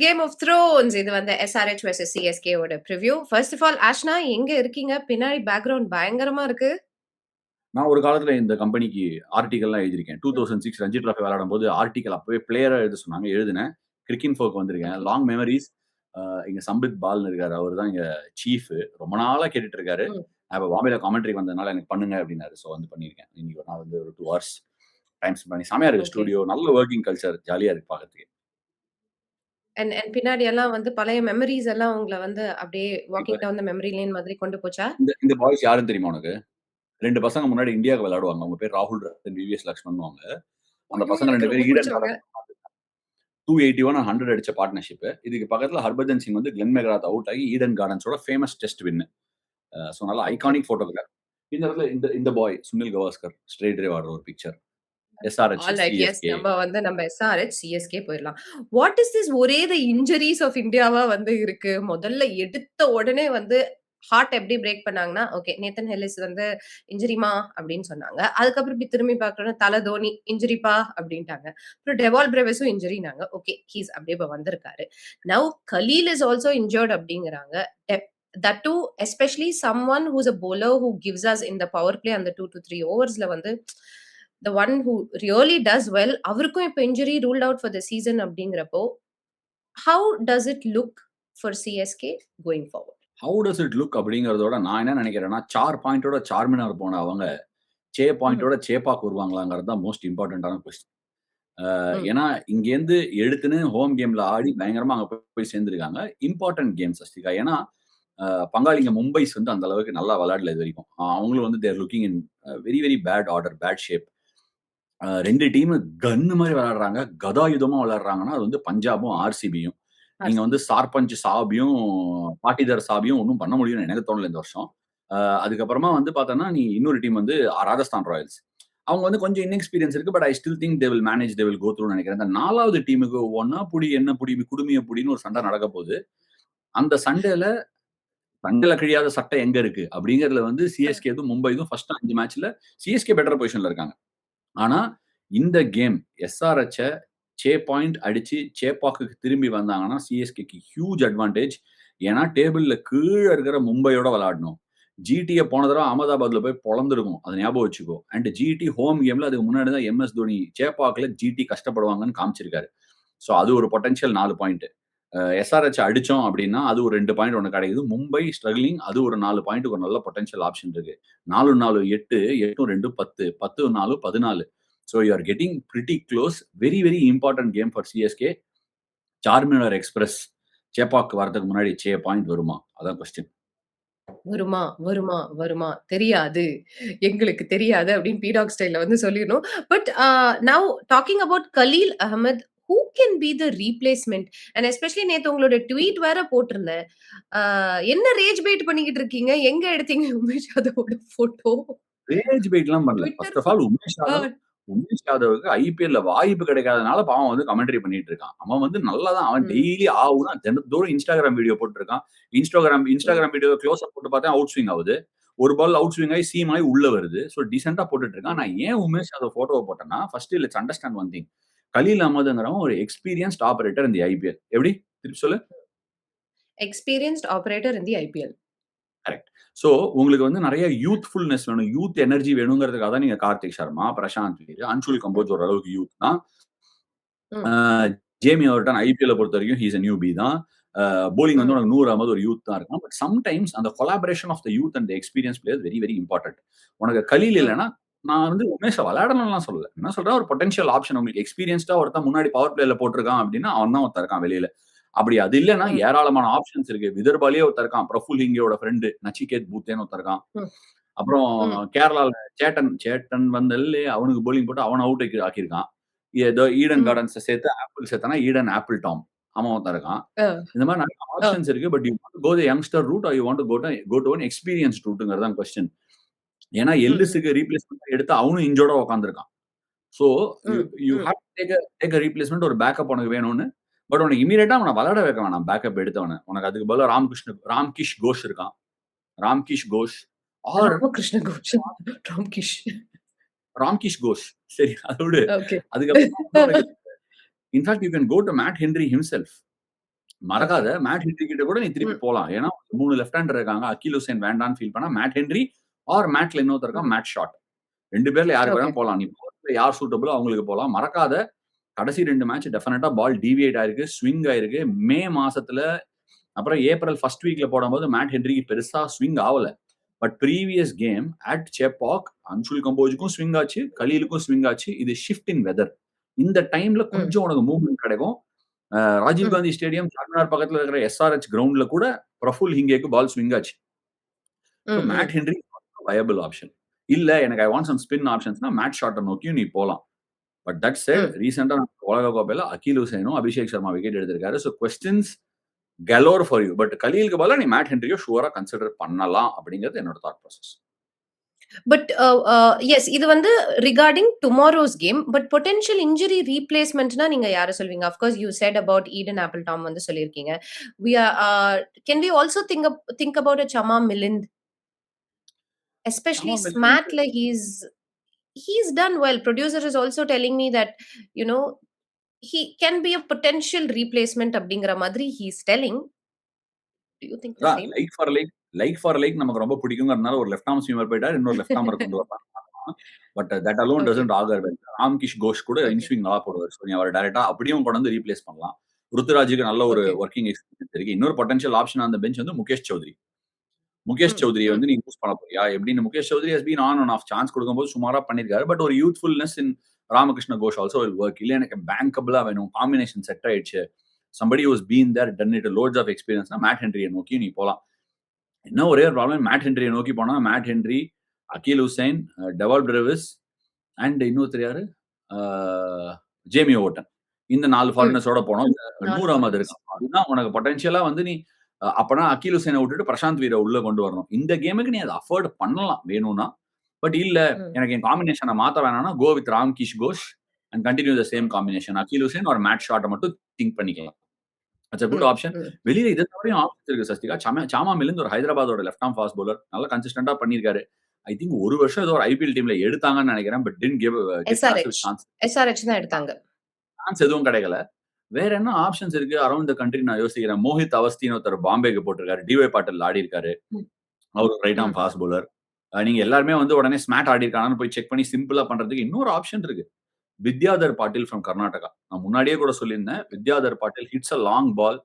Game of thrones. இது வந்து SRH versus CSK ஓட preview. First of all Ashna எங்க இருக்கீங்க? பின்னாடி பேக்ரவுண்ட் பயங்கரமா இருக்கு. நான் ஒரு காலத்துல இந்த கம்பெனிக்கு ஆர்டிகல்லாம் எழுதியிருக்கேன். 2006 ரஞ்சி டிராஃபி விளையாடும்போது ஆர்டிகல் அப்பவே பிளேயரா எழுத சொன்னாங்க. எழுதினேன். கிரிக்கின்ஃபோக்கு வந்திருக்கேன். ஓகே. Long memories. இங்க சம்பித் பால்னு இருக்காரு. அவரு தான் இங்க சீஃப். ரொம்ப நாளா கேட்டுட்டு இருக்காரு. ம். அப்ப பாம்பேல காமெண்ட்ரி வந்ததுனால எனக்கு பண்ணுங்க அப்படின்னாரு. சோ வந்து பண்ணியிருக்கேன். இன்னைக்கு ஒரு நாள் வந்து ஒரு 2 ஹவர்ஸ் டைம் ஸ்பெண்ட் பண்ணி செமையா இருக்கு ஓகே. ஸ்டுடியோ. நல்ல வொர்க்கிங் கல்ச்சர். ஜாலியா இருக்கு பார்க்கறதுக்கு. அண்ட் பின்னாடி எல்லாம் வந்து பழைய மெமரீஸ் எல்லாம் உங்கள வந்து அப்படியே இப்ப walking down the memory lane மாதிரி கொண்டு போச்சா? இந்த பாய்ஸ் யாருன்னு தெரியுமா உனக்கு? 2 பசங்க முன்னாடி இந்தியாவுக்கு விளையாடுவாங்க. அவங்க பேர் ராகுல் ரத்தன், விவிஎஸ் லக்ஷ்மண்வாங்க. அந்த ஐயோ! பசங்க எனக்கு 2 ரொம்ப பேரும் ஈடன் புடிச்சவங்க. கார்டன் 281 and 100 அடிச்ச பார்ட்னர்ஷிப். இதுக்கு பக்கத்துல ஹர்பஜன் சிங் வந்து கிளென் மெக்ராத் அவுட் ஆகி ஈடன் கார்டன்ஸோட ஃபேமஸ் டெஸ்ட் வின். சோ நல்ல ஓகே. Iconic photograph. இந்த இடத்துல இந்த boy Sunil Gavaskar straight drive ஆடுற ஒரு picture. SRH alright. Yes. CSK. நம்ம எஸ்ஆர்ஹெச், சிஎஸ்கே போயிரலாம். வாட் இஸ் திஸ் ஒரே தி இன்ஜுரீஸ் ஆஃப் இந்தியாவா வந்து இருக்கு. முதல்ல எடுத்த உடனே வந்து ஹார்ட் எப்படி பிரேக் பண்ணாங்கன்னா, ஓகே நேத்தன் ஹெல்லிஸ் வந்து இன்ஜுரிமா அப்படின்னு சொன்னாங்க. அதுக்கப்புறம் இப்படி திரும்பி பார்க்கறோம்னா தல தோனி இன்ஜுரிப்பா அப்படின்ட்டாங்க. அப்புறம் டெவால் பிரேவிஸும் இன்ஜுரினாங்க. ஓகே ஹீஸ் அப்படியே இப்ப வந்திருக்காரு. Now Khaleel is also injured அப்படிங்கிறாங்க. That too, especially someone who's a bowler who gives us in the power play and the 2 to 3 oversல வந்து the one who really does well அவருக்கும் இப்ப injury ruled out for the season அப்படிங்கிறப்போ how does it look for CSK going forward? How does it look அப்படிங்கறதோட நான் என்ன நினைக்கிறேன்னா, sir பாயிண்டோட Charminar போன அவங்க சே ம். பாயிண்டோட சேப்பாக் வருவாங்களாங்கிறது தான் மோஸ்ட் இம்பார்ட்டன்டான கொஸ்டின். ம். ஏன்னா இங்கேருந்து எடுத்துன்னு ஹோம் கேம்ல ஆடி பயங்கரமா அங்க போய் சேர்ந்திருக்காங்க. Important game Sasthika. ஏன்னா பங்காளிங்க மும்பைஸ் வந்து அந்த அளவுக்கு நல்லா விளையாடல இது வரைக்கும். அவங்களும் வந்து they're looking in very very bad order, bad shape. 2 team கன்னு மாதிரி விளையாடுறாங்க. கதாயுதமா விளையாடுறாங்கன்னா அது வந்து பஞ்சாபும் ஆர்சிபியும். நீங்க வந்து சார்பஞ்ச் சாபியும் பாட்டிதர் சாபியும் ஒன்றும் பண்ண முடியும்னு எனக்கு தோணல இந்த வருஷம். அதுக்கப்புறமா வந்து பார்த்தோன்னா நீ இன்னொரு டீம் வந்து ராஜஸ்தான் ராயல்ஸ். அவங்க வந்து கொஞ்சம் இன்எக்ஸ்பீரியன்ஸ் இருக்கு. But I still think they will manage, they will go through நினைக்கிறேன். இந்த 4வது டீமுக்கு ஒன்னா புடி என்ன புடி குடுமிய புடின்னு ஒரு சண்டை நடக்க போகுது. அந்த சண்டையில சண்டையில கிழியாத சட்டை எங்க இருக்கு அப்படிங்கறதுல வந்து சிஎஸ்கேதும் மும்பைதும் ஃபர்ஸ்ட் 5 மேட்ச்ல சிஎஸ்கே பெட்டர் பொசிஷன்ல இருக்காங்க. ஆனா இந்த கேம் எஸ்ஆர்ஹெச் சே பாயிண்ட் அடிச்சு சேப்பாக்கு திரும்பி வந்தாங்கன்னா சிஎஸ்கேக்கு ஹியூஜ் அட்வான்டேஜ். ஏன்னா டேபிள்ல கீழே இருக்கிற மும்பையோட விளையாடணும். ஜிடியை போன தடவை அகமதாபாத்ல போய் பொழந்திருக்கும். அதை ஞாபகம் வச்சுக்கோ. அண்ட் ஜிடி ஹோம் கேம்ல அதுக்கு முன்னாடி தான் எம்எஸ் தோனி சேப்பாக்குல ஜிடி கஷ்டப்படுவாங்கன்னு காமிச்சிருக்காரு. ஸோ அது ஒரு பொட்டன்ஷியல் 4 பாயிண்ட். எஸ்ஆர்ஹெச் அடிச்சோம் அப்படின்னா அது ஒரு 2 பாயிண்ட் ஒன்று கிடைக்குது. மும்பை ஸ்ட்ரகிளிங் அது ஒரு 4 பாயிண்ட்டுக்கு ஒரு நல்ல பொட்டன்ஷியல் ஆப்ஷன் இருக்கு. 4 4 8 8 2 10 10 4 14. So you are getting pretty close. Very very important game for CSK. Charminar Express சேப்பாக்கு வரதுக்கு முன்னாடி சே பாயிண்ட் வருமா? அதான் கொஸ்டின். வருமா வருமா வருமா தெரியாது, எங்களுக்கு தெரியாது அப்படின்னு பீடாக் ஸ்டைல்ல வந்து சொல்லிடணும். But now talking about Khaleel Ahmed, who can be the replacement? And especially நேத்து உங்களோட ட்வீட் வேற போட்டிருந்தேன். என்ன ரேஜ் பைட் பண்ணிக்கிட்டு இருக்கீங்க? எங்க எடுத்தீங்க உமேஷ் யாதவோட போட்டோ? ரேஜ் பைட்லாம் பண்ணல. Twitter first of all Umesh யாதவுக்கு ஐபிஎல்ல வாய்ப்பு கிடைக்காதனால பாவம் வந்து கமெண்ட்ரி பண்ணிட்டு இருக்கான். அவன் வந்து நல்லாதான் அவன் டெய்லி ஆகுனா தினத்தோறும் இன்ஸ்டாகிராம் வீடியோ போட்டுருக்கான். இன்ஸ்டாகிராம் வீடியோ க்ளோஸ் அப் போட்டு பார்த்தா அவுட் ஸ்விங் ஆகுது. ஒரு பால் அவுட் ஸ்விங் ஆகி சீம் ஆகி உள்ள வருது. ஸோ டீசெண்டா போட்டுட்டு இருக்கான். நான் ஏன் உமேஷ் யாதவ் போட்டோவை போட்டேன்னா first let's understand one thing. Khaleel அகமதுங்கிறவன் ஒரு எக்ஸ்பீரியன்ஸ்ட் ஆபரேட்டர் இந்த ஐபிஎல். எப்படி திருப்பி சொல்லு. Experienced operator in the IPL. Correct. So உங்களுக்கு வந்து நிறைய யூத்ஃபுல்னஸ் வேணும், யூத் எனர்ஜி வேணுங்கிறதுக்காக தான் நீங்க கார்த்திக் சர்மா, பிரசாந்த் வீர், அன்சுல் கம்போஜ் ஓரளவுக்கு யூத் தான். ஜேமி அவர்டன் ஐபிஎல் பொறுத்த வரைக்கும் ஹீஸ் அ நியூபி தான். போலிங் வந்து உனக்கு 100 ஆகும்போது ஒரு யூத் தான் இருக்கும். பட் சம்டைம்ஸ் அந்த collaboration of the youth and experience player very very important. உனக்கு கலீல் இல்லைன்னா நான் வந்து உமேஷ விளையாடணும்லாம் சொல்லல. என்ன சொல்றேன், ஒரு பொட்டன்ஷியல் ஆப்ஷன். உங்களுக்கு எக்ஸ்பீரியன்ஸ்டா ஒருத்தன் முன்னாடி பவர் பிளேல போட்டிருக்கான் அப்படின்னா அவன் தான் ஒருத்தர் இருக்கான் வெளியில. அப்படி அது இல்லைன்னா ஏராளமான ஆப்ஷன்ஸ் இருக்கு. விதர்பாலேயே ஒருத்தர் இருக்கான், பிரஃபுல் ஹிங்கோட ஃப்ரெண்டு நச்சிகேத் பூத்தேன்னு ஒருத்தர் இருக்கான். அப்புறம் கேரளால சேட்டன் வந்தல்லே அவனுக்கு போலிங் போட்டு அவன் அவுட் ஆக்கியிருக்கான். ஏதோ ஈடன் கார்டன்ஸ் சேர்த்து ஆப்பிள் சேர்த்தானா ஈடன் ஆப்பிள் டாம் அவன் ஒருத்தன் இருக்கான். இந்த மாதிரி நிறைய ஆப்ஷன்ஸ் இருக்கு. But you want to go the youngster route or you want to go to one experience ரூட்ங்கிறது தான் கொஸ்டின். ஏன்னா எல்லிஸுக்கு ரீப்ளேஸ்மெண்ட் எடுத்து அவனும் இன்ஜோர்டா உட்காந்துருக்கான். So you have take a replacement, ஒரு பேக்கப் உனக்கு வேணும்னு. பட் உனக்கு இமீடியட்டா அவனை விளையாட வைக்க வேணாம். பேக்கப் எடுத்தவன உனக்கு அதுக்கு பதிலா ராம்கிஷ் கோஷ் இருக்கான். ராம்கிஷ் கோஷ் ஆர் ராம்கிஷ் கோஷ். சரி அதோடு அதுக்கப்புறம் in fact you can go to Matt Henry himself. Okay. மறக்காத மேட் ஹென்றி கிட்ட கூட நீ திருப்பி ம். போலாம். ஏன்னா 3 லெஃப்ட் ஹேண்டர் இருக்காங்க. அகில் ஹுசைன் வேண்டான்னு ஃபீல் பண்ணா மேட் ஹென்றி ஆர் மேட்ல இன்னொருத்தர் இருக்கான் ம். Mat shot. 2 பேர்ல யாருக்கு ஓகே. வேணா போலாம். நீ போறதுல யார் சூட்டபிளோ அவங்களுக்கு போலாம். மறக்காத கடைசி 2 மேட்ச் டெஃபினட்டா பால் டீவியேட் ஆயிருக்கு, ஸ்விங் ஆயிருக்கு. மே மாசத்துல அப்புறம் ஏப்ரல் ஃபர்ஸ்ட் வீக்ல போடும்போது மேட் ஹென்ரிக்கு பெருசா ஸ்விங் ஆவல. But previous game at Chepauk Anshul கம்போஜுக்கும் ஸ்விங் ஆச்சு, கலீலுக்கும் ஸ்விங் ஆச்சு. இது ஷிஃப்ட் இன் வெதர். இந்த டைம்ல ம். கொஞ்சம் உனக்கு மூவ்மெண்ட் கிடைக்கும். ராஜீவ் ம். காந்தி ஸ்டேடியம், சார்மினார் பக்கத்துல இருக்கிற எஸ்ஆர்எச் கிரவுண்ட்ல கூட பிரஃபுல் ஹிங்கேக்கு பால் ஸ்விங் ஆச்சு. So hmm. Hmm. Matt Henry viable option. இல்ல எனக்கு ஐ வாண்ட் சம் ஸ்பின் ஆப்ஷன்ஸ்னா மேட் ஷாட்ட நோக்கியும் நீ போலாம். But that set hmm. ரீசென்ட்டா உலக கோப்பையில அகில் ஹுசைனும், அபிஷேக் சர்மா விக்கெட் எடுத்திருக்காரு. So questions galore for you. But கலீலுக்கு பதிலா நீ மேட் ஹென்ரியோ ஷூரா கன்சிடர் பண்ணலாம் அப்படிங்கிறது என்னோட தாட் ப்ராசஸ். பட் எஸ் இது வந்து regarding tomorrow's game. But potential injury ரீப்ளேஸ்மென்ட்னா நீங்க யார சொல்வீங்க? Of course you said about Eden ஆப்பிள்டாம் வந்து சொல்லியிருக்கீங்க. We are can we also think about Chama Milind? Especially ஆமா மெல்ஸ் வந்து Smatல he's done well. Producer is also telling me that, you know, he can be a potential replacement அப்படிங்கிற மாதிரி he is telling. Do you think the அதான் same? Like for like நமக்கு ரொம்ப பிடிக்குங்கிறதுனால ஒரு லெஃப்ட் ஆர்ம் ஸ்விம்மர் போயிட்டாரு. இன்னொரு left ஆர்மர கொண்டு வரலாம். But that alone okay, doesn't augur well. Ramkrish Ghosh கூட ஓகே, இன்ஸ்விங் நல்லா போடுவார். ஸோ நீ அவர டைரக்ட்டா அப்படியும் கொண்டு வந்து ரீப்ளேஸ் பண்ணலாம். ருத்துராஜுக்கு நல்ல ஒரு ஓகே. வொர்க்கிங் எக்ஸ்பீரியன்ஸ் இருக்கு. இன்னொரு பொட்டன்ஷியல் ஆப்ஷன் அந்த பெஞ்ச் வந்து முகேஷ் சௌத்ரி. முகேஷ் ம், சௌத்ரிய ம், வந்து நீ யூஸ் பண்ண போறியா? எப்படின்னு Mukesh Choudhary has been on and off chance குடுக்கும்போது சுமாரா பண்ணியிருக்காரு. பட் ஒரு youthfulness in Ramakrishna Ghosh also will work. இல்ல எனக்கு பேங்கபிளா வேணும். காம்பினேஷன் செட் ஆயிடுச்சு. Somebody who has been there, done it lots of எக்ஸ்பீரியன்ஸ்னா மேட் ஹென்ரிய நோக்கி நீ போலாம். என்ன ஒரே ஒரு ப்ராப்ளம் மேட் ஹென்ரிய நோக்கி போனா Matt Henry, Akeal Hosein, Dewald Brevis and இன்னொருத்தர் யாரு? Uh Jamie Overton. இந்த 4 ம். ஃபாரினர்ஸோட போனோம். 4 நூர் அகமது ஃபாரினர்ஸ். இருக்கான். அதுதான் உனக்கு பொட்டன்ஷியலா வந்து நீ அப்பனா அகில் ஹுசைன விட்டுட்டு பிரசாந்த் வீர உள்ள கொண்டு வரணும். இந்த கேமுக்கு நீ அத அஃபோர்ட் பண்ணலாம் வேணும்னா. பட் இல்ல ம், எனக்கு என் காம்பினேஷன மாத்த வேணாம்னா, go with Ramkrish Ghosh and continue the same combination. Akeal Hosein or Matt ஷாட்ட மட்டும் திங்க் பண்ணிக்கலாம். That's good hmm, option. Hmm. வெளியில இத தவிரயும் ஆப்ஷன்ஸ் இருக்கு சஸ்திகா. சாமா மிலிந்த் ஒரு ஹைதராபாத்தோட லெஃப்ட் ஆர்ம் ஃபாஸ்ட் பவுலர். நல்லா கன்சிஸ்டன்ட்டா பண்ணியிருக்காரு. ஐ திங்க் 1 வருஷம் ஏதோ ஒரு ஐபிஎல் டீம்ல எடுத்தாங்கன்னு நெனைக்கிறேன். But didn't get massive SRH. Chance. SRH தான் எடுத்தாங்க. சான்ஸ் எதுவும் கிடைக்கல. வேற என்ன ஆப்ஷன்ஸ் இருக்கு அரவுண்ட் த கண்ட்ரி நான் யோசிக்கிறேன். மோஹித் அவஸ்தின்னு ஒருத்தர் பாம்பேக்கு போட்டிருக்காரு. டிஒய் பாட்டில் ஆடியிருக்காரு. ம், அவரு ரைட் ஆர்ம் ம். Fast bowler. நீங்க எல்லாருமே வந்து உடனே ஸ்மாட் ஆடியிருக்கானான்னு போய் செக் பண்ணி சிம்பிளா பண்றதுக்கு இன்னொரு ஆப்ஷன் இருக்கு. வித்யாதர் பாட்டீல் ஃப்ரம் கர்நாடகா. நான் முன்னாடியே கூட சொல்லியிருந்தேன். Vidyadhar Patil hits a long ball,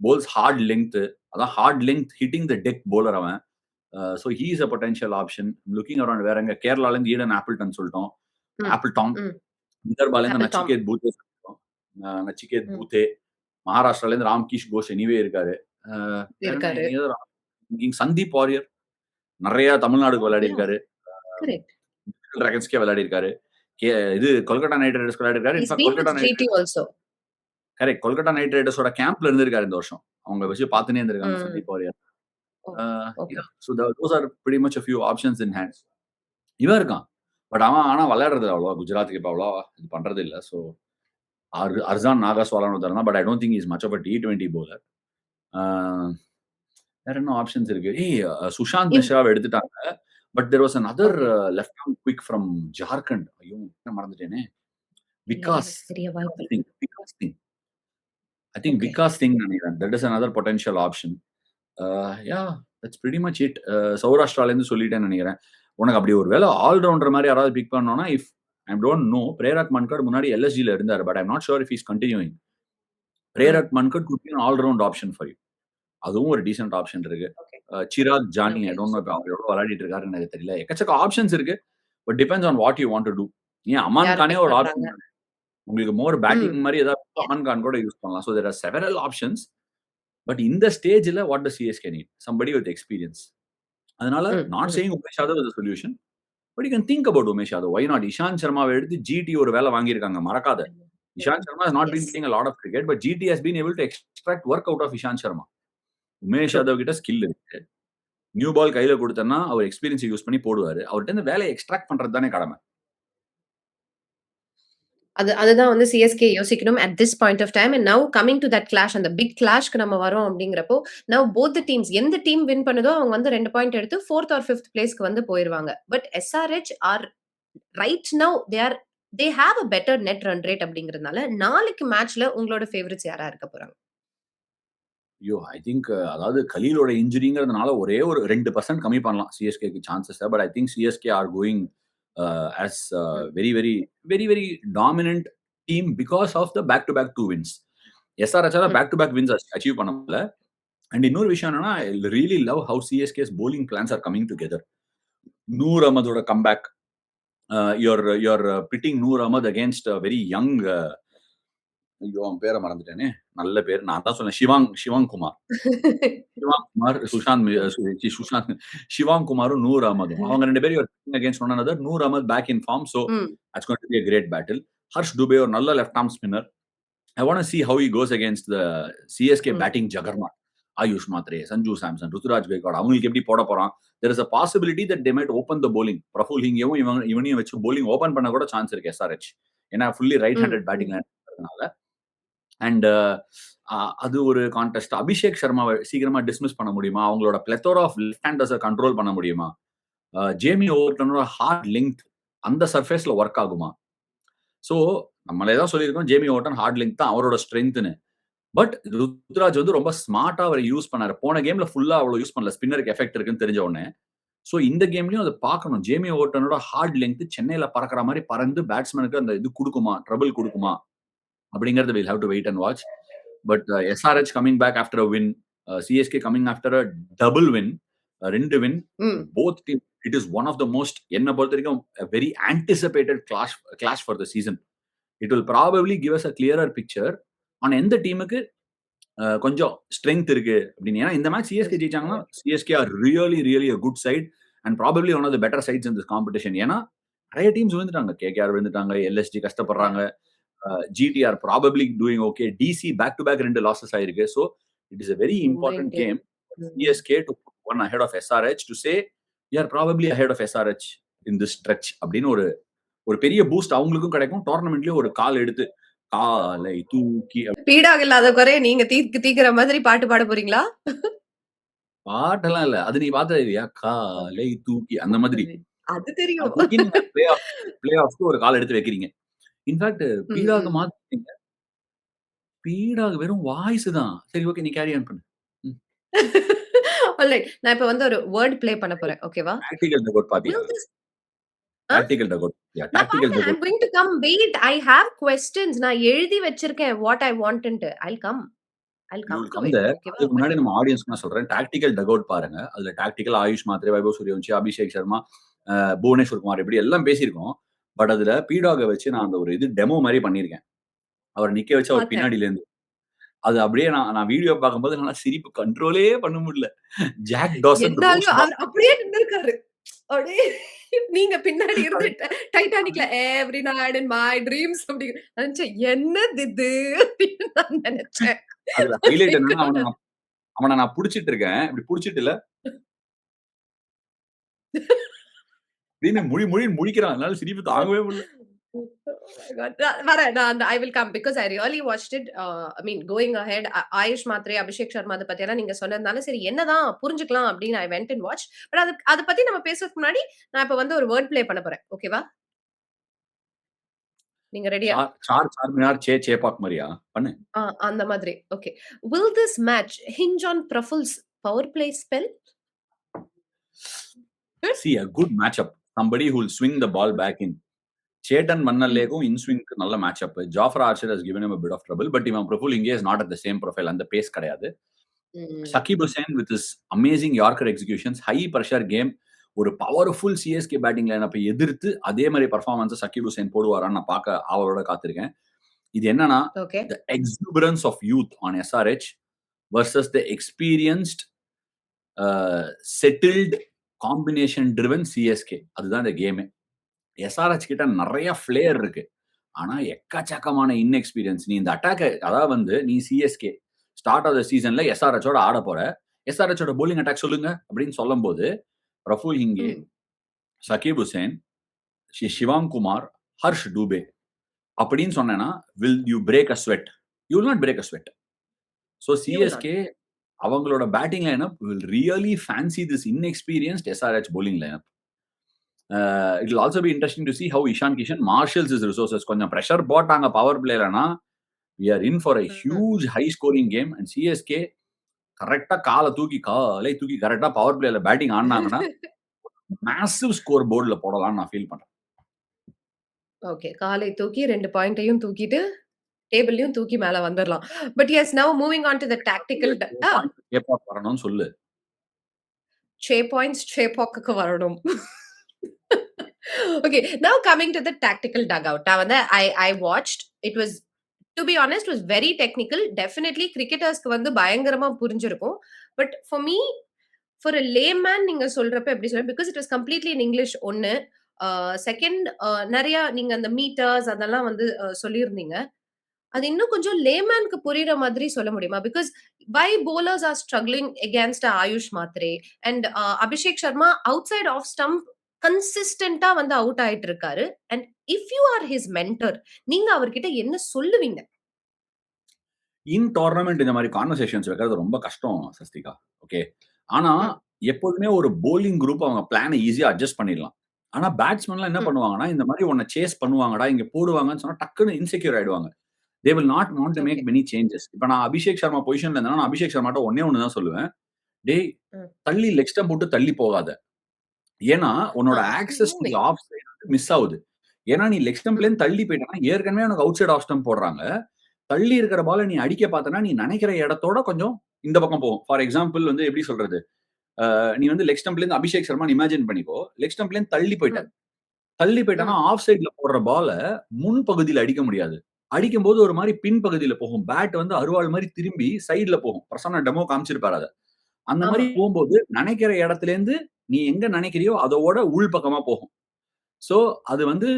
bowls hard length. அதான் hard length hitting the deck bowler அவன். So he is a potential option. Looking around வேற எங்க கேரளால இருந்து ஈடன் ஆப்பிள்டன் சொல்லிட்டோம். ம், ஆப்பிள்டாம். ம். விதர்பால இருந்து ஆப்பிள் டாம் நச்சிகேத் பூத்தே சொல்லிட்டோம். நச்சிகேத் ம். பூத்தே. மகாராஷ்டிரால இருந்து ராம்கிஷ் கோஷ் எனிவே இருக்காரு. அ வேற என்ன இருக்காரு. சந்தீப் வாரியர் நெறைய தமிழ்நாடுக்கு யா, விளையாடியிருக்காரு. கரெக்ட். டிராகன்ஸ்க்கே விளையாடியிருக்காரு. கே இது கொல்கத்தா நைட் ரைடர்ஸ்க்கு விளையாடியிருக்காரு. He's in fact been with Kolkata Knight GT also. Correct. Kolkata Knight ரைடர்ஸோட கேம்ப்ல இருந்திருக்காரு இந்த வருஷம். அவங்க வச்சு பார்த்துன்னே இருந்திருக்காங்க ம். Sandeep Warrier. Oh! Uh okay. Yeah so those are pretty much a few options in hand. இவன் இருக்கான். பட் அவன் ஆனா விளையாடுறது இல்ல அவ்வளவா. குஜராத்துக்கு இப்ப அவ்வளவா இது பண்றது இல்ல. சோ அர்சான் நாகாஸ்வாலான்னு ஒருத்தர் தான். But I don't think he is much of a T20 bowler. Uh வேற என்ன ஆப்ஷன்ஸ் இருக்கு? சுஷாந்த் இவ் மிஸ்ராவ எடுத்துட்டாங்க. But there was another okay. Left arm quick from Jharkhand. ஐயோ! மறந்துட்டேனே. இல்ல விகாஸ் எனக்கு தெரிய வாய்ப்பில்ல. Vikas Singh. I think okay. Vikas Singh நெனைக்கிறேன். That is another potential option. Yeah that's pretty much it. சௌராஷ்டிரால இருந்து சொல்லிட்டேன்னு நெனைக்கிறேன். உனக்கு அப்படி ஒரு வேள ஆல் ரவுண்டர் மாரி யாராவது பிக் பண்ணனும்னா, if I don't know. Prerak Mankad முன்னாடி LSGல இருந்தாரு. But I am not sure if he is continuing. Hmm. Prerak Mankad could be an all round option for you. அதுவும் ஒரு டீசென்ட் ஆப்ஷன் இருக்கு. Okay, Chirag Jani I okay. Don't know இப்ப சூப்பர். அவர் எவ்வளவு விளையாடிட்டு இருக்காருன்னு எனக்கு தெரியல. எக்கச்சக்க ஆப்ஷன்ஸ் இருக்கு. But depends on what you want to do. ஏன் அமான் யார கானே பிக் ஒரு பண்றாங்க? ஆப்ஷன். உங்களுக்கு மோர் பேட்டிங் ம். மாரி ஏதாவது அமான் கான் கூட யூஸ் பண்ணலாம். So there are several options. But இந்த ஸ்டேஜ்ல what does CSK need? Somebody with experience. அதனால hmm, not hmm. Saying Umesh Yadav is a solution. But you can think about Umesh Yadav. Why not? Ishant சர்மாவ எடுத்து ஜிடி ஒரு வேலை வாங்கியிருக்காங்க. மறக்காத. Ishant Sharma has not been yes. Playing a lot of cricket, but GT has been able to extract work out of Ishant Sharma. Umesh true. Yadav கிட்ட skill இருக்கு. New ball கையில குடுத்தேன்னா, அவர் எக்ஸ்பீரியன்ஸ use பண்ணி போடுவாரு. அவர்ட்ட இருந்து வேலைய எக்ஸ்ட்ராக்ட் பண்றது தானே கடமை. அதுதான் வந்து சிஎஸ்கே யோசிக்கணும் at this point of time. And now coming to that clash, அந்த பிக் கிளாஷ்க்கு நம்ம வரோம் அப்படிங்கிறப்போ, நவ் போத் தி டீம்ஸ் எந்த டீம் வின் பண்ணுதோ அவங்க வந்து 2 பாயிண்ட் எடுத்து 4த் ஆர் 5த் பிளேஸ்க்கு வந்து போயிருவாங்க. But SRH are right now they have a better net run rate அப்படிங்கிறதுனால, நாளைக்கு மேட்ச்ல உங்களோட ஃபேவரைட்ஸ் யாரா இருக்க போறாங்க? ஐயோ! ஐ திங்க் அதாவது கலீலோட இன்ஜுரிங்கிறதுனால ஒரே ஒரு 2% கம்மி பண்ணலாம் சிஎஸ்கேக்கு சான்ஸஸ. But I think CSK are going as hmm. Very, very, very, very dominant team because of the back to back 2 wins. எஸ்ஆர்எச்சால hmm. Back to back wins achieve பண்ண முடியல. அண்ட் இன்னொரு விஷயம் என்னன்னா, I really love how CSK's bowling plans are coming together. Noor அகமதோட comeback. You are pitting Noor Ahmad against a very young ஐயோ! அவன் பேர மறந்துட்டேனே. நல்ல பேரு. நான் தான் சொன்னேன். ஷிவாங் குமார். ஷிவாங் குமார், சுஷாந்த் மி ம். சு சி சுஷாந்த் ஷிவாங் குமாரும், நூர் அகமதும். அவங்க 2 பேரும் against one another. Noor Ahmad back in form. So hmm. That's going to be a great battle. Harsh Dubey ஒரு நல்ல left arm spinner. I want to see how he goes against the CSK hmm. Batting juggernaut. Ayush Mhatre, Sanju Samson, Ruturaj Gaikwad அவங்களுக்கு எப்படி போட போறான்? There is a possibility that they might open the bowling. Praful ஹிங்கையும் இவனையும் வச்சு bowling open பண்ண கூட சான்ஸ் இருக்கு எஸ்ஆர்எச். ஏன்னா ஃபுல்லி ரைட் ம். ஹேண்டட் ம். பேட்டிங் இருக்கிறதுனால. அண்ட் அது ஒரு கான்டெஸ்ட். அபிஷேக் சர்மாவை சீக்கிரமா டிஸ்மிஸ் பண்ண முடியுமா? அவங்களோட பிளெத்தோரா ஆஃப் லெஃப்ட் ஹேண்டர்ஸ கண்ட்ரோல் பண்ண முடியுமா? ஜேமி ஓவர்டனோட ஹார்ட் லெங்த் அந்த சர்ஃபேஸ்ல ஒர்க் ஆகுமா? சோ நம்மளே தான் சொல்லியிருக்கோம். ஜேமி ஓவர்டன் ஹார்ட் லெங்த் தான் அவரோட ஸ்ட்ரெங்த்ன்னு. பட் ருத்ராஜ் வந்து ரொம்ப ஸ்மார்ட்டா அவர யூஸ் பண்ணாரு. போன கேம்ல ஃபுல்லா அவ்வளவு யூஸ் பண்ணல. ஸ்பின்னருக்கு எஃபெக்ட் இருக்குன்னு தெரிஞ்ச உடனே. சோ இந்த கேம்லயும் அத பார்க்கணும். ஜேமி ஓவர்டனோட ஹார்ட் லெங்த் சென்னையில பறக்கிற மாரி பறந்து பேட்ஸ்மேனுக்கு அந்த இது குடுக்குமா? ட்ரபிள் குடுக்குமா? அப்படிங்கிறது will have to wait and watch. But SRH coming back after a win. CSK coming after a double win. 2 win. Hmm. Both team it is one of the most என்ன பொறுத்தவரைக்கும் very anticipated clash for the season. It will probably give us a clearer picture on எந்த டீமுக்கு கொஞ்சம் strength இருக்கு அப்படின்னு. ஏன்னா இந்த match CSK ஜெயிச்சாங்கன்னா CSK are really really a good side and probably one of the better sides in this competition. ஏன்னா நிறைய டீம்ஸ் விழுந்துட்டாங்க. கேகேஆர் விழுந்துட்டாங்க, எல்எஸ்டி கஷ்டப்படுறாங்க, GT are probably doing okay, DC back to back 2 losses ஆயிருக்கு. So it is a very Mumbai important game Indians. for hmm. CSK to put one ahead of SRH to say we are probably ahead of SRH in this stretch அப்படின்னு ஒரு ஒரு பெரிய boost அவங்களுக்கும் கிடைக்கும். டோர்னமெண்ட்லயும் ஒரு கால் எடுத்து காலை தூக்கி பீடாக இல்லாத குறைய நீங்க தீர்க்கிற மாதிரி பாட்டு பாட போறீங்களா? பாட்டெல்லாம் இல்ல. அது நீ பார்த்தது இல்லையா? காலை தூக்கி அந்த மாதிரி. அது தெரியும். தூக்கி நீங்க பிளே ஆஃப்க்கு ஒரு கால் எடுத்து வைக்கிறீங்க. இன்ஃபாக்ட் ம். பீடாக ம். மாத்திட்டீங்க. பீடாக வெறும் வாய்ஸ் தான். சரி ஓகே நீ கேரி ஆன் பண்ணு. ம். ஆல்ரைட். நான் இப்ப வந்து ஒரு வேர்ட் பிளே பண்ண போறேன். ஓகேவா? டாக்டிகல் டக் பாத்தியா? Will this ah? Tactical talk பாத்தியா? நான் டாக்டிகல் பார்த்தேன். I talk am going to come. Wait. I have questions. நான் எழுதி வச்சிருக்கேன். What I wanted to. I'll you come will to come it. There. ஓகேவா? அதுக்கு பட் முன்னாடி நம்ம ஆடியன்ஸ்க்கு நான் சொல்றேன். டாக்டிகல் டக் அவுட் பாருங்க. அதுல டாக்டிகல் ஆயுஷ் மாத்ரே, வைபவ் சூரியவன்ஷி, அபிஷேக் சர்மா, புவனேஸ்வர் குமார் இப்படி எல்லாம் பேசியிருக்கோம். பட் அதுல பீடாக வச்சு நான் அந்த ஒரு இது டெமோ மாரி பண்ணியிருக்கேன். அவர நிக்க வச்சு அவர் பார்த்தேன். பின்னாடில இருந்து. அது அப்படியே நான் நான் வீடியோ பார்க்கும்போது என்னால சிரிப்பு கண்ட்ரோலே பண்ண முடியல. ஜாக் டாசன், ரோஸ் என்னாலயும் டாக் அவர் அப்படியே நின்னுருக்காரு. அப்படியே நீங்க பின்னாடி இருந்து டைட்டானிக்ல every night in my dreams அப்படி நினைச்சேன். என்னது இது அப்படின்னு நான் நினைச்சேன். அதுல ஹைலைட் என்னன்னா அவன நான் புடிச்சிட்டு இருக்கேன். இப்படி புடிச்சிட்டு இல்ல அப்படின்னு முழின்னு முழிக்கிறான். அதனால சிரிப்பு தாங்கவே முடியல. Oh my God. வரேன். நான் I will come because I really watched it. I mean going ahead AYUSH Mhatre, Abhishek Sharma அத பத்தி எல்லாம் நீங்க சொன்னதுனால சரி என்னதான் புரிஞ்சுக்கலாம் அப்படின்னு I went and watch. But அத பத்தி நம்ம பேசுறதுக்கு முன்னாடி நான் இப்ப வந்து ஒரு வேர்ட் பிளே பண்ண போறேன். ஓகேவா? நீங்க ரெடியா? சார் சார்மினார், சேப்பாக் மாரியா? பண்ணு. அந்த மாதிரி. Okay. Will this match hinge on Praful's power play spell? See a good matchup. Somebody who will swing the ball back in. சேட்டன் மன்னல்லேக்கும் இன்ஸ்விங்க்கு நல்ல match up. Jofra Archer has given him a bit of trouble. But இவன் பிரபுல் இங்கே is not at the same profile. அந்த pace கிடையாது. Sakib Hussain with his amazing Yorker executions, high pressure game, ஒரு powerful CSK batting லைனப்பை எதிர்த்து அதே மாதிரி பர்ஃபார்மன்ஸ் சகிப் ஹுசேன் போடுவாரான்னு நான் பார்க்க ஆவலோட காத்திருக்கேன். இது என்னன்னா okay. the exuberance of youth on SRH versus the experienced settled combination driven CSK. அதுதான் இந்த கேமே. எஸ்ஆர்எச் கிட்ட நிறைய ஃபிளேர் இருக்கு. ஆனா எக்கச்சக்கமான இன்எக்ஸ்பீரியன்ஸ். நீ இந்த அட்டாக்க அதாவது வந்து நீ சிஎஸ்கே ஸ்டார்ட் ஆஃப் த சீசன்ல எஸ்ஆர்எச்சோட ஆட போற. எஸ்ஆர்எச்சோட போலிங் அட்டாக் சொல்லுங்க அப்படின்னு சொல்லும்போது பிரஃபுல் ஹிங்கே, சகிப் ஹுசேன், ஷிவாங் குமார், ஹர்ஷ் டூபே அப்படின்னு சொன்னேன்னா will you break a sweat? You will not break a sweat. So CSK அவங்களோட batting lineup will really fancy this inexperienced SRH bowling lineup. It will also be interesting to see how Ishan Kishan marshals his resources. கொஞ்சம் pressure போட்டாங்க power பிளேலனா we are in for a huge high scoring game and CSK கரெக்ட்டா காலை தூக்கி கரெக்ட்டா power பிளேல batting ஆடுனாங்கன்னா, massive score போர்ட்ல போடலாம்னு நான் ஃபீல் பண்றேன். ஓகே. காலை தூக்கி 2 பாயிண்ட்டையும் தூக்கிட்டு, டேபிளையும் தூக்கி மேல வந்துரலாம். But yes now moving on to the tactical ah Chepauk வரணும்னு சொல்லு. ஷே பாயிண்ட்ஸ் ஷேபாக்குக்கு வரணும். Okay. Now coming to the tactical talk out. நான் வந்து I watched. It was to be honest was very technical. Definitely கிரிக்கெட்டர்ஸ்க்கு வந்து பயங்கரமா புரிஞ்சிருக்கும். But for me for a layman நீங்க சொல்றப்ப எப்படி சொல்றேன் because it was completely in English ஒண்ணு. செகண்ட் நெறைய நீங்க அந்த மீட்டர்ஸ் அதெல்லாம் வந்து சொல்லியிருந்தீங்க. அது இன்னும் கொஞ்சம் லேமேன்க்கு புரியிற மாதிரி சொல்ல முடியுமா? Because why bowlers are struggling against Ayush Mhatre and Abhishek Sharma outside off stump கன்சிஸ்டன்ட்டா வந்து அவுட் ஆயிட்டு இருக்காரு. And if you are his mentor நீங்க அவர்கிட்ட என்ன சொல்லுவீங்க? இன் டோர்னமென்ட் இந்த மாரி கான்வர்சேஷன்ஸ் வைக்கிறது ரொம்ப கஷ்டம் சஸ்திகா. ஓகே. ஆனா, ம், எப்போதுமே ஒரு பவுலிங் குரூப் அவங்க பிளான ஈஸியா அட்ஜஸ்ட் பண்ணிடலாம். ஆனா, பேட்ஸ்மேன்லாம் என்ன ம். பண்ணுவாங்கன்னா, இந்த மாரி உன்ன சேஸ் பண்ணுவாங்கடா, இங்க போடுவாங்கன்னு சொன்னா டக்குன்னு இன்செக்யூர் ஆயிடுவாங்க. They will not want to okay. Make many changes. இப்ப நான் அபிஷேக் சர்மா பொசிஷன்ல இருந்தேன்னா, நான் அபிஷேக் சர்மாட்ட ஒண்ணே ஒண்ணு தான் சொல்லுவேன். டேய் ம். தள்ளி லெக் ஸ்டம்ப் விட்டு தள்ளி போகாத. ஏன்னா, உன்னோட he is access to the moving. Off side வந்து மிஸ் ஆவுது. ஏன்னா, நீ லெக் ஸ்டம்ப்ல ம், இருந்து தள்ளி போயிட்டன்னா, ஏற்கனவே உனக்கு அவுட் சைட் ஆஃப் ஸ்டம்ப் போடுறாங்க. தள்ளி இருக்கிற பால நீ அடிக்க பார்த்தன்னா, நீ நெனைக்கிற இடத்தோட கொஞ்சம் இந்த பக்கம் போகும். ஃபார் எக்ஸாம்பிள் வந்து எப்படி சொல்றது? நீ வந்து லெக் ஸ்டம்ப்ல இருந்து அபிஷேக் சர்மான்னு இமேஜின் பண்ணிக்கோ. லெக் ஸ்டம்ப்ல இருந்து தள்ளி போயிட்ட. ம், தள்ளி போயிட்டன்னா, ம். ஆஃப் சைட்ல போடுற பால முன் பகுதியில அடிக்க முடியாது. அடிக்கும்போது ஒரு மாரி பின் பகுதியில போகும். பேட் வந்து அருவாள் மாரி திரும்பி சைட்ல போகும். பிரசன்னா டெமோ காமிச்சிருப்பாரு அத. அந்த மாரி ஆமா. போம்போது, நெனைக்கிற இடத்துலேருந்து நீ எங்க நெனைக்கிறியோ அதோட உள் பக்கமா போகும். சோ, அது வந்து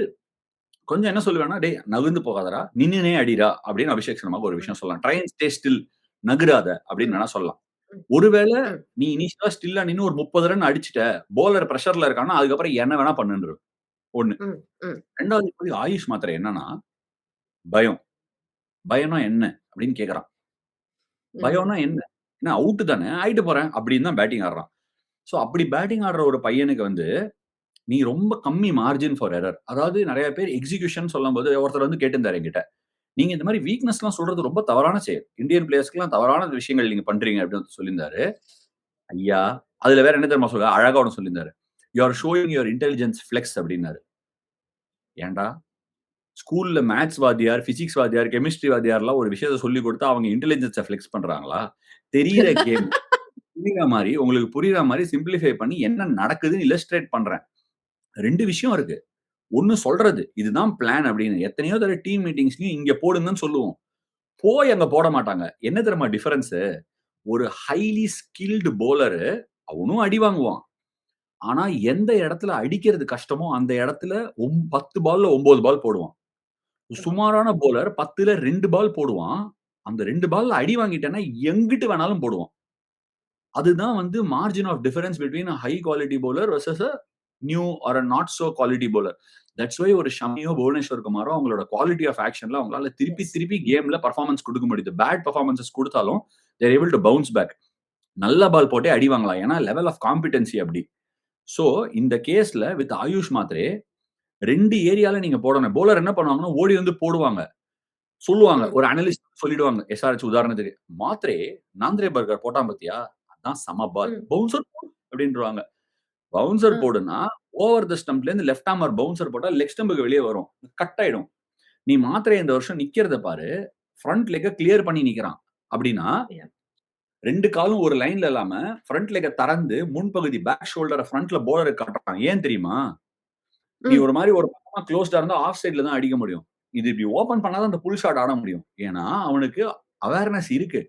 கொஞ்சம் என்ன சொல்லுவேன்னா, "டேய் நகர்ந்து போகாதடா, நின்னுனே அடிடா" அப்படின்னு அபிஷேக் சர்மாக்கு ஒரு ம், விஷயம் சொல்லலாம். "ட்ரை அண்ட் ஸ்டே ஸ்டில் நகராத" அப்படின்னு ம், வேணா சொல்லலாம். ம், ஒருவேள ம், நீ இனிஷியலா ஸ்டில்லா நின்னு ஒரு 30 ரன் அடிச்சுட்ட, பவுலர் பிரஷர்ல இருக்கான்னா, அதுக்கப்புறம் என்ன வேணா பண்ணுன்றுவேன். 1. ம், ம், 2வது இப்போதைக்கு ஆயுஷ் மாத்திரை என்னன்னா, பயம். பயம்னா என்ன? அப்படின்னு கேட்கறான். ம். பயம்னா என்ன? என்ன அவுட் தானே, ஆயிட்டு போறேன் அப்படின்னு தான் பேட்டிங் ஆடுறான். சோ அப்படி பேட்டிங் ஆடுற ஒரு பையனுக்கு வந்து நீ ரொம்ப கம்மி மார்ஜின் ஃபார் எரர். அதாவது நெறைய பேர் எக்ஸிகியூஷன் சொல்லும்போது ஒருத்தர் வந்து கேட்டிருந்தாரு என்கிட்ட. நீங்க இந்த மாரி வீக்னஸ்லாம் சொல்றது ரொம்ப தவறான செயல். இந்தியன் பிளேயர்ஸ்க்குலாம் தவறான விஷயங்கள் நீங்க பண்றீங்க அப்படின்னு சொல்லியிருந்தாரு. ஐயா! அதுல வேற என்ன தெரியுமா அழகா ஒண்ணு சொல்லியிருந்தாரு. "You are showing your intelligence flex" அப்படின்னாரு. ஏன்டா? ஸ்கூல்ல மேத்ஸ் வாத்தியார், பிசிக்ஸ் வாத்தியார், கெமிஸ்ட்ரி வாத்தியார்லாம் ஒரு விஷயத்த சொல்லிக் குடுத்தா அவங்க இன்டெலிஜென்ஸ ஃப்ளெக்ஸ் பண்றாங்களா? தெரியிற கேம் உங்களுக்கு புரியிற மாரி சிம்ப்ளிஃபை பண்ணி என்ன நடக்குதுன்னு இல்லஸ்ட்ரேட் பண்றேன். 2 விஷயம் இருக்கு. ஒண்ணு சொல்றது. இதுதான் பிளான் அப்படின்னு. எத்தனையோ தடவ டீம் மீட்டிங்ஸ்லயும் இங்க போடுங்கன்னு சொல்லுவோம். போய் அங்க போட மாட்டாங்க. என்ன தெரியுமா டிஃபரன்ஸு? ஒரு ஹைலி ஸ்கில்டு பவுலரு அவனும் அடி வாங்குவான். ஆனா எந்த இடத்துல அடிக்கிறது கஷ்டமோ அந்த இடத்துல 10 பால்ல 9 பால் போடுவான். சுமாரான பவுலர் 10ல 2 பால் போடுவான். அந்த 2 பால்ல அடி வாங்கிட்டேன்னா எங்கிட்டு வேணாலும் போடுவான். அதுதான் வந்து margin of difference between a high quality bowler versus a new or a not so quality bowler. That's why ஒரு ஷமியோ, புவனேஸ்வர் குமாரோ அவங்களோட குவாலிட்டி ஆஃப் ஆக்ஷன்ல அவங்களால திருப்பி எஸ். திருப்பி கேம்ல பெர்ஃபார்மன்ஸ் குடுக்க முடியுது. பேட் பெர்ஃபார்மன்ஸஸ் குடுத்தாலும் they are able to bounce back. நல்ல பால் போட்டே அடி வாங்கலாம். ஏன்னா லெவல் ஆஃப் காம்பிடன்சி அப்படி. சோ இந்த கேஸ்ல வித் ஆயுஷ் மாத்ரே 2 ஏரியால நீங்க போடணும். பவுலர் என்ன பண்ணுவாங்கன்னா, ஓடி வந்து போடுவாங்க. சொல்லுவாங்க. ம், ஒரு அனலிஸ்ட் சொல்லிடுவாங்க. எஸ்ஆர்எச் உதாரணத்துக்கு. மாத்ரே நாந்திரே பர்கர் போட்டான் பாத்தியா? அதான் செம பால். ம். பவுன்சர் அப்படின்ருவாங்க. அ, பவுன்சர் போடுன்னா, ஓவர் த ஸ்டம்ப்ல இருந்து லெஃப்ட் ஆர்மர் பவுன்சர் போட்டா லெக் ஸ்டம்புக்கு வெளிய வரும். கட் ஆயிடும். நீ மாத்திரை இந்த வருஷம் நிக்கிறத பாரு. ஃப்ரண்ட் லெக்க கிளியர் பண்ணி நிக்கிறான். அப்படின்னா, யாஹ்! 2 காலும் ஒரு லைன்ல இல்லாம, ஃப்ரண்ட் லெக்க தெறந்து, முன்பகுதி பேக் ஷோல்டர ஃப்ரண்ட்ல பவுலருக்கு காட்டுறான். ஏன் தெரியுமா? நீ ம், ஒரு மாரி ஒரு பக்கமா குளோஸ்டா இருந்தா, ஆஃப் சைட்ல தான் அடிக்க முடியும். இது இப்படி ஓப்பன் பண்ணா தான் அந்த புல் ஷாட் ஆட முடியும். ஏன்னா, அவனுக்கு அவேர்னஸ் இருக்கு.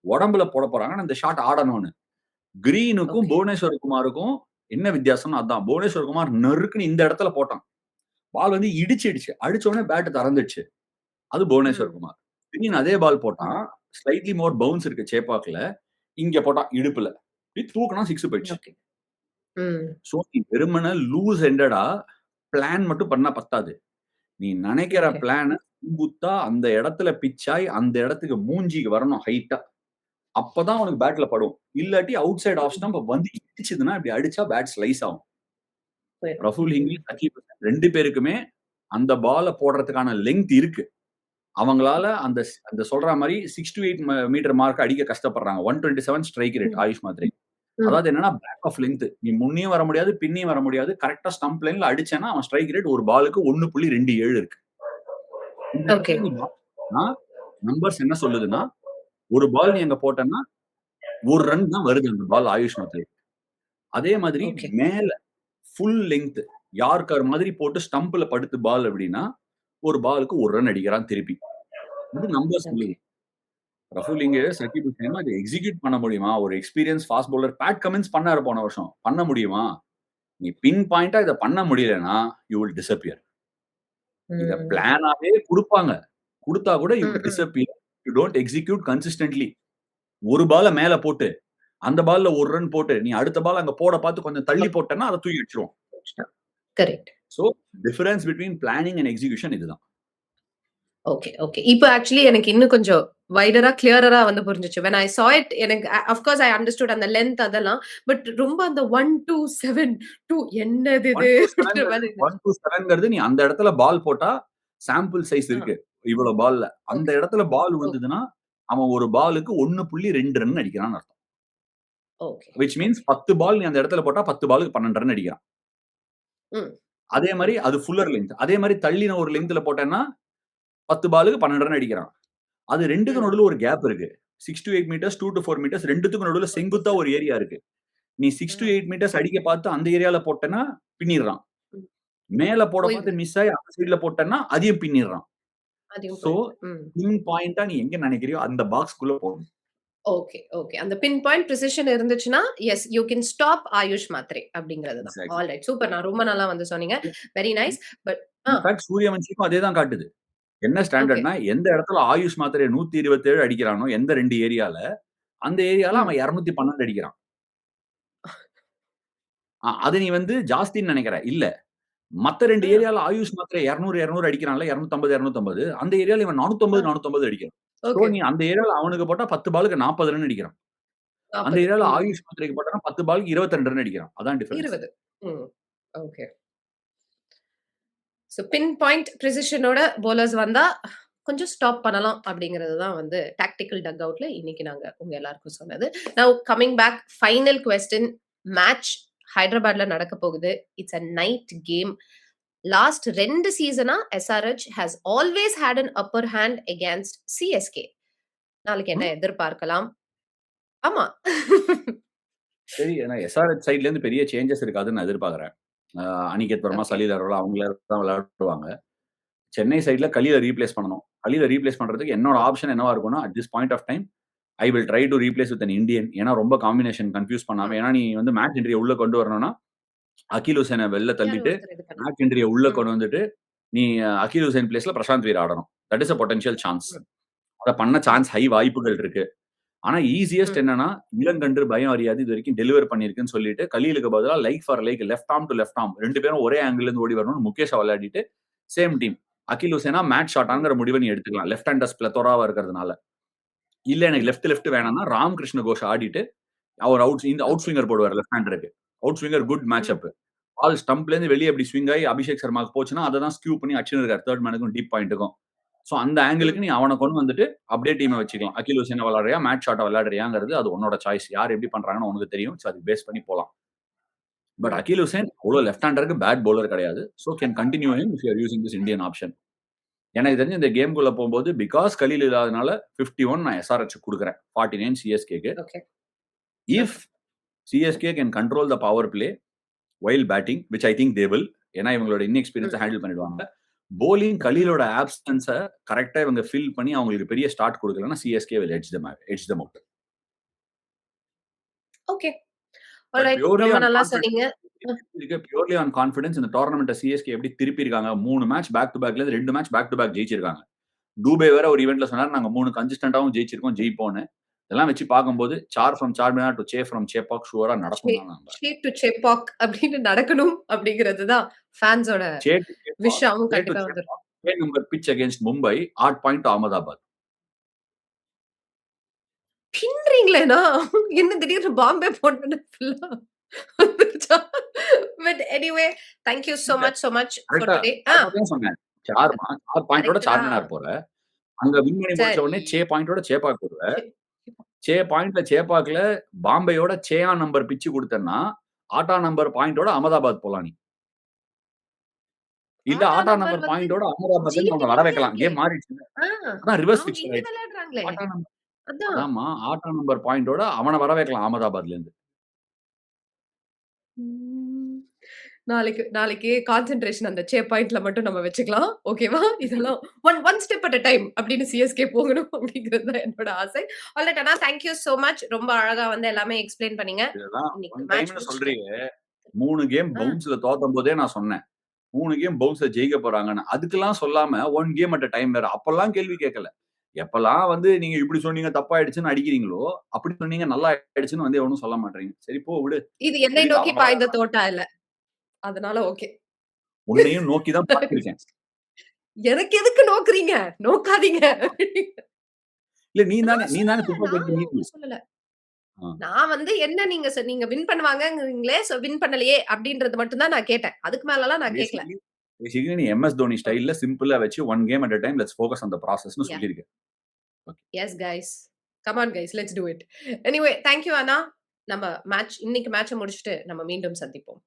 உடம்புல போடப் போறாங்க. நான் இந்த ஷாட் ஆடணும்னு. கிரீனுக்கும், ஓகே. புவனேஸ்வர் குமாருக்கும் என்ன வித்தியாசம்னா அதான். புவனேஸ்வர் குமார் நறுக்குன்னு இந்த இடத்துல போட்டான். பால் வந்து இடிச்சிடுச்சு. அடிச்ச உடனே பேட் திறந்துடுச்சு. அது புவனேஸ்வர் ம். குமார். திடீர்னு அதே பால் ம். போட்டான். ஸ்லைட்லி மோர் பவுன்ஸ் இருக்கு சேப்பாக்ல. இங்க போட்டான் இடுப்புல. இப்டி தூக்குனா 6 போயிடுச்சு. ஓகே. ம். சோ நீ வெறுமனே லூஸ் எண்டடா பிளான் மட்டும் பண்ணா பத்தாது. நீ நெனைக்கிற ஓகே. பிளான செங்குத்தா அந்த இடத்துல பிட்ச் ஆயி அந்த இடத்துக்கு மூஞ்சிக்கு வரணும் ஹைட்டா. அப்பதான் அவனுக்கு பேட்ல படும். இல்லாட்டி அவுட் சைட் ஆஃப் ம். ஸ்டம்ப் வந்து இடிச்சதுன்னா இப்டி அடிச்சா பேட் ஸ்லைஸ் ஆகும். போயிரும். ரஃபூல் ஹிங்கி, ம். சகீப் 2 பேருக்குமே அந்த பால போடுறதுக்கான லெங்த் இருக்கு. அவங்களால அந்த அந்த சொல்ற மாரி 6 to 8 மீட்டர் மார்க் அடிக்க கஷ்டப்படுறாங்க. 127 ஸ்ட்ரைக் ரேட் ம். ஆயுஷ் மாத்ரே. ம். அதாவது என்னன்னா பேக் ஆஃப் லெங்த். நீ முன்னயும் வர முடியாது, பின்னயும் வர முடியாது. கரெக்ட்டா ஸ்டம்ப் லைன்ல அடிச்சேன்னா, அவன் ஸ்ட்ரைக் ரேட் ஒரு பாலுக்கு 1.27 இருக்கு. இந்த ஓகே. இடத்துல நீ நம்பர்ஸ் என்ன சொல்லுதுன்னா, ஒரு பால் நீ அங்க போட்டன்னா, 1 ரன் தான் வருது அந்த பால் ஆயுஷ் மாத்ரே. அதே மாதிரி ஓகே. மேல ஃபுல் லெங்த் யார்கர் மாதிரி போட்டு ஸ்டம்ப்ல படுத்து பால் அப்படின்னா, ஒரு பாலுக்கு 1 ரன் அடிக்கிறான் திருப்பி. இது நம்பர் ஓகே. சொல்லுது. ரஃபூல் இங்க சகிப் ஹுசைனும் அத எக்ஸிக்யூட் பண்ண முடியுமா? ஒரு experience fast bowler Pat Cummins பண்ணாரு போன வருஷம். பண்ண முடியுமா? நீ பின் பாயிண்ட்டா இத பண்ண முடியலன்னா, யூ வில் டிஸப்பியர். இத ம். பிளானாவே குடுப்பாங்க. குடுத்தா கூட யூ ம். வில் ம். Disappear. You don't execute consistently. ஒரு பால மேல போட்டு, அந்த பால்ல 1 ரன் போட்டு, நீ அடுத்த பால் அங்க போட பார்த்து கொஞ்சம் தள்ளி போட்டன்னா, அத தூக்கி அடிச்சுருவோம். Correct. So, difference between planning and execution இதுதான். Okay, okay. இப்ப ஆக்சுவலி எனக்கு இன்னும் கொஞ்சம் வைடரா, கிளியரரா வந்து புரிஞ்சுச்சு. வென் ஐ சா இட் எனக்கு ஆஃப் கோர்ஸ் ஐ அண்டர்ஸ்டுட் அந்த லென்த் அதெல்லாம். பட் ரொம்ப அந்த 1, 2, 7, 2 என்னது 1 இது? டூ அப்படின்ற 7ங்கிறது மாரி இருந்துச்சு. 1 டூ 7ங்கிறது நீ அந்த இடத்துல பால் போட்டா, சாம்பிள் சைஸ் ஆ. இருக்கு. இவ்வளோ பால்ல. அந்த ஓகே. இடத்துல பால் ஓகே. வந்ததுன்னா, அவன் ஒரு பாலுக்கு 1.2 ரன் அடிக்கிறான்னு அர்த்தம். ஓகே. Which means okay. 10 பால் நீ அந்த இடத்துல போட்டா 10 பாலுக்கு 12 ரன் அடிக்கிறான். ம். அதே மாரி அது ஃபுல்லர் லென்த். அதே மாரி தள்ளின ஒரு லென்த்ல போட்டேன்னா, 10 பாலுக்கு 12 ரன் அடிக்கிறான். அது 2க்கும் ம். நடுவுல ஒரு கேப் இருக்கு. 6 to 8 மீட்டர்ஸ், 2 to 4 மீட்டர்ஸ் 2த்துக்கும் நடுவுல செங்குத்தா ஒரு ஏரியா இருக்கு. நீ 6 to ம். 8 மீட்டர்ஸ் அடிக்க பார்த்து அந்த ஏரியால போட்டேன்னா, பின்னிடுறான். ம். மேல போட பார்த்து ஓய்வு. மிஸ் ஆயி அந்த சைட்ல போட்டேன்னா, அதையும் பின்னிடுறான். அதையும் சோ, போயிடுது. ம். பின் பாயிண்ட்டா நீ எங்க நினைக்கிறியோ அந்த பாக்ஸ்க்குள்ள போடணும். Okay, okay. அந்த பின் பாயிண்ட் பிரிசிஷன் இருந்துச்சுன்னா, yes you can stop Ayush Mhatre அப்படிங்கிறது தான். எக்ஸாக்ட்லி. ஆல்ரைட். சூப்பர். நான் ரொம்ப நல்லா வந்து சொன்னீங்க. Very nice. But ah. In fact சூரியவன்ஷிக்கும் அதே தான் காட்டுது. என்ன ஓகே. ஸ்டாண்டர்ட்னா, எந்த இடத்துல ஆயுஷ் மாத்திரை 127 அடிக்கிறானோ, எந்த 2 ஏரியால, அந்த ஏரியால ம். அவன் 212 அடிக்கிறான். அது நீ வந்து ஜாஸ்தின்னு நெனைக்கிற. இல்ல. மத்த 2 ஆ. ஏரியால ஆயுஷ் மாத்திரை 200, 200 அடிக்கிறான்ல 250, 250 அந்த ஏரியால இவன் ஆ. 450, 450 அடிக்கிறான். So, okay. நீ அந்த ஏரியால அவனுக்கு போட்டா 10 பாலுக்கு 40 ரன் அடிக்கிறான். அந்த 40. ஏரியால ம். ஆயுஷ் மாத்திரைக்கு போட்டான்னா 10 பாலுக்கு 22 ரன் அடிக்கிறான். அதான் டிஃபரன்ஸ். 20. ம். ஓகே. சோ பின் பாயிண்ட் பிரிசிஷனோட பவுலர்ஸ் வந்தா, கொஞ்சம் ஸ்டாப் பண்ணலாம் அப்படிங்கிறது தான் வந்து டாக்டிக்கல் டக் அவுட்ல இன்னைக்கு நாங்க உங்க எல்லாருக்கும் சொன்னது. Now coming back final question. Match ஹைதராபாத்ல நடக்க போகுது. It's a night game. Last 2 சீசனா SRH has always had an upper hand against CSK. நாளைக்கு என்ன ம். எதிர்பார்க்கலாம்? ஆமா. சரி. ஏன்னா எஸ்ஆர்எச் சைட்ல இருந்து பெரிய சேஞ்சஸ் இருக்காதுன்னு நான் எதிர்பார்க்கிறேன். அனிகேத் வர்மா, ஓகே. சலீல் அரோரா அவங்களே தான் விளையாடுவாங்க. சென்னை சைட்ல கலீல ரீப்ளேஸ் பண்ணணும். கலீல ரீப்ளேஸ் பண்றதுக்கு என்னோட ஆப்ஷன் என்னவா இருக்கும்னா, at this point of time I will try to replace with an Indian. ஏன்னா ரொம்ப காம்பினேஷன் கன்ஃப்யூஸ் பண்ணாம. ம். ஏன்னா நீ வந்து மேக் ஹென்ரிய உள்ள கொண்டு வரணும்னா, அகில் ஹுசேன வெளில யாரோ தள்ளிட்டு, ஒருத்தர் இது பண்ணணும். மேக் ஹென்ரிய உள்ள ம். கொண்டு வந்துட்டு, நீ அகில் ஹுசேன் பிளேஸ்ல பிரசாந்த் வீர் ஆடணும். That is a potential chance. ம். அத பண்ண ம். சான்ஸ் ஹை வாய்ப்புகள் இருக்கு. ஆனா ஈசியஸ்ட் ம். என்னன்னா, இளங்கன்று பயம் அறியாது இதுவரைக்கும் டெலிவர் பண்ணியிருக்குன்னு சொல்லிட்டு, கலீலுக்கு பதிலா like for like left arm to left arm 2 பேரும் ஒரே ஆங்கிள்ல இருந்து ஓடி வரணும்னு முகேஷ விளையாடிட்டு, சேம் டீம். அகில் ஹுசேனா மேட் ம். ஷாட்டாங்கிற முடிவ நீ எடுத்துக்கலாம். லெஃப்ட் ஹேண்டர்ஸ் பிளத்தோராவா இருக்கிறதுனால. இல்ல எனக்கு ம். லெஃப்ட் வேணாம்னா, ராமகிருஷ்ண கோஷ் ஆடிட்டு, அவர் இந்த அவுட் ஓகே. ஸ்விங்கர் போடுவாரு லெஃப்ட் ஹேண்டருக்கு. Out swinger good match hmm. Up. பால் ஸ்டம்ப்லேருந்து வெளிய அப்படி ஸ்விங் ஆயி அபிஷேக் சர்மாக்கு போச்சுன்னா, அத தான் ஸ்க்யூ பண்ணி அடிச்சுன்னு இருக்காரு. 3 மேனுக்கும் டீப் பாயிண்ட்டுக்கும். சோ அந்த ஆங்கிளுக்கு ம். நீ அவன கொண்டு வந்துட்டு, அப்படியே டீம வச்சுக்கலாம். அகில் ஹுசேன விளையாடுறியா? மேட் ஷாட்ட விளையாடுறியாங்கிறது அது உன்னோட சாய்ஸ். யார் எப்படி பண்றாங்கன்னு உனக்கு தெரியும். சோ அதுக்கு பேஸ் பண்ணி போலாம். பட் ம். அகில் ஹுசேன் அவ்ளோ லெஃப்ட் ஹேண்டருக்கு பேட் பவுலர் கிடையாது. So can continue him if you are using this Indian option. எனக்கு தெரிஞ்சு இந்த கேம்க்குள்ள போம்போது, பிகாஸ் கலீல் இல்லாதனால 51 நான் எஸ்ஆர்எச் குடுக்குறேன். 49 சிஎஸ்கேக்கு. Okay. If okay. CSK can control the power play while batting, which I think they will. ஏன்னா இவங்களோட ம். இன்எக்ஸ்பீரியன்ஸ ஹேண்டில் பண்ணிடுவாங்க. போலிங் ம். கலீலோட ஆப்சன்ஸ கரெக்ட்டா இவங்க ஃபில் பண்ணி அவங்களுக்கு பெரிய ஸ்டார்ட் குடுக்கலன்னா, CSK will edge them out. Okay. But alright. Purely ரொம்ப ஆன் நல்லா கான்ஃபிடன்ஸ் சொன்னீங்க. ம். பியூர்லி ஆன் கான்ஃபிடன்ஸ் இந்த டோர்னமெண்ட்ட சிஎஸ்கே எப்படி திருப்பியிருக்காங்க. 3 மேட்ச் பேக் டூ பேக்ல இருந்து 2 மேட்ச் பேக் டூ பேக் ஜெயிச்சிருக்காங்க. டூபே வேற ஒரு ஈவென்ட்ல சொன்னாரு, நாங்க 3 கன்சிஸ்டன்ட்டாவும் ஜெயிச்சிருக்கோம், ஜெயிப்போம்ன்னு. இதெல்லாம் வச்சு பார்க்கும்போது, சார் ஃப்ரம் சார்மினார் டூ சே ஃப்ரம் சேப்பாக் ஷூரா நடக்கும் தான் நம்புறேன். ஷீப் டு செப்பாக் அப்படின்னு நடக்கணும் அப்படிங்கிறது தான் ஃபேன்ஸோட சே டூ சேப்பாக், விஷாவும் சே டூ கண்டிப்பா வந்துரும். சேப்பாக், சே number pitch against Mumbai, at point Ahmedabad. பின்றீங்களேண்ணா? என்ன திடீர்னு பாம்பே போனோனே ஃபுல்லா வந்துருச்சா? பட் எனிவே தேங்க் யூ இல்ல சோ மச் கரெக்ட்டா ஃபார் டுடே. கரெக்ட்டா தான் சொன்னேன். சார் பாயிண்டோட கரெக்ட் தான். சார்மினார் போற. அங்க வின் பண்ணி முடிச்ச சரி. உடனே சே பாயிண்டோட சேப்பாக் வருவ. சரி. சே பாயிண்ட்ல சேப்பாக்ல பாம்பேயோட சேயான் நம்பர் பிச்சு குடுத்தேன்னா, ஆட்டா நம்பர் பாயிண்டோட அகமதாபாத் போலாம் நீ. இல்ல ஆட்டா ஆட்டா நம்பர் நம்பர் வந்து பாயிண்டோட அகமதாபாத்லருந்து அவன வர ஜிடிலயே வைக்கலாம். இருக்கே. கேம் மாறிடுச்சுல்ல. ஆ. அதான் ரிவர்ஸ் அவங்க ஃபிக்ஸர் இங்க ஆயிடுச்சு. விளையாடுறாங்களே. ஆட்டா நம்பர் அதான். அதாம்மா ஆட்டா நம்பர் பாயிண்டோட அவன வர வைக்கலாம் அகமதாபாத்லருந்து. ம். நாளைக்கு நாளைக்கு கான்சன்ட்ரேஷன் அந்த பாயிண்ட்ல மட்டும் நம்ம வச்சுக்கலாம். ஓகேவா? இதெல்லாம் one step at a time அப்படின்னு சிஎஸ்கே போகணும் அப்படிங்கிறது தான் என்னோட ஆசை. Alright Anna, thank you so much. ரொம்ப அழகா வந்து எல்லாமே எக்ஸ்பிளைன் பண்ணீங்க. இதுதான் இன்னைக்கு ஒன் மேட்ச் டைம்னு முடிச்சுட்டு சொல்றீங்க. 3 கேம் ஆ பவுன்ஸ்ல தோத்தம்போதே நான் சொன்னேன். 3 கேம் பவுன்ஸ்ல ஜெயிக்க போறாங்கன்னு. அதுக்கெல்லாம் சொல்லாம 1 கேம் அட் அ டைம் வேற. அப்பல்லாம் கேள்வி கேட்கல. எப்பல்லாம் வந்து நீங்க இப்படி சொன்னீங்க தப்பாயிடுச்சுன்னு அடிக்கிறீங்களோ, அப்படி சொன்னீங்க நல்லா ஆயிடுச்சுன்னு வந்து எவனும் சொல்ல மாட்றீங்க. சரி போ விடு. இது என்னை எதுக்கு நோக்கி அவங்க பாய்ந்த தோட்டா இல்ல. அதனால ஓகே. உன்னையும் நோக்கி தான் பாய்ந்திருக்கேன். எனக்கு எதுக்கு நோக்குறீங்க? நோக்காதீங்க. இல்ல நான் நீ தானே சொல்லல. துப்ப நான் எடுத்து ஒண்ணும் நீட்டு. சொல்லல. ஆ. நான் வந்து என்ன நீங்க வின் பண்ணுவாங்கங்கிறீங்களே, வின் பண்ணலையே அப்படின்றது மட்டும் தான் நான் கேட்டேன். அதுக்கு மேலலாம் நான் கேட்கல. பேசிக்கலி பேசிக்கலி நீ எம்.எஸ். தோனி ஓகே. ஸ்டைல்ல சிம்பிளா வச்சு 1 game at a time let's focus on the ப்ராசஸ்ன்னு யாஹ்! சொல்லியிருக்க. Okay. Yes guys. Come on guys. Let's do it. Anyway thank you அண்ணா. நம்ம இன்னைக்கு மேட்ச முடிச்சுட்டு நம்ம மீண்டும் சந்திப்போம்.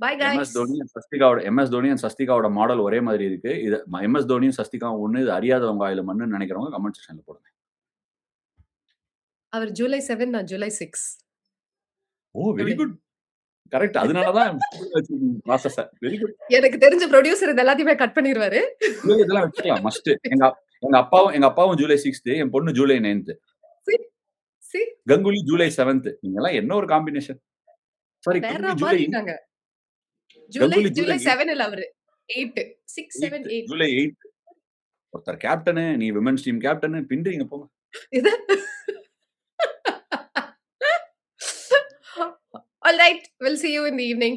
Bye MS. Guys. Dhoni and சஸ்திகாவோட எம்.எஸ். தோனி அண்ட் சஸ்திகாவோட மாடல் ஒரே மாதிரி இருக்கு. இது எம்.எஸ். தோனியும் சஸ்திகாவும் ஒண்ணு. இது அறியாதவங்க வாயில மண்ணுன்னு நெனைக்கிறவங்க கமெண்ட் செக்ஷன்ல போடுங்க. அவர் ஜூலை 7 நான் ஜூலை 6. ஓ! வெரி எப்படி? குட். கரெக்ட். அதனால தான் சிம்பிளா வச்சிருக்கீங்க ப்ராசஸ. Very good. எனக்கு தெரிஞ்ச புரொடியூசர் இது எல்லாத்தையுமே கட் பண்ணிருவாரு. இல்ல இதெல்லாம் வச்சுக்கலாம் மஸ்ட். எங்க அப்பாவும் ஜூலை 6த் என் பொண்ணு July ninth. C C Ganguly July 7த். நீங்கலாம் என்ன ஒரு காம்பினேஷன். சாரி வேற கங்குலி ஜூலை மாரி 8th. நாங்க. ஜூலை கங்குலி ஜூலை ஜூலை 8th. 7 இல்ல அவரு. 8. 6, 7, 8th. 8. ஜூலை 8th. ஒருத்தர் கேப்டனு, நீ விமென்ஸ் டீம் கேப்டனு பின்றீங்க போங்க. இது All right. We'll see you in the evening.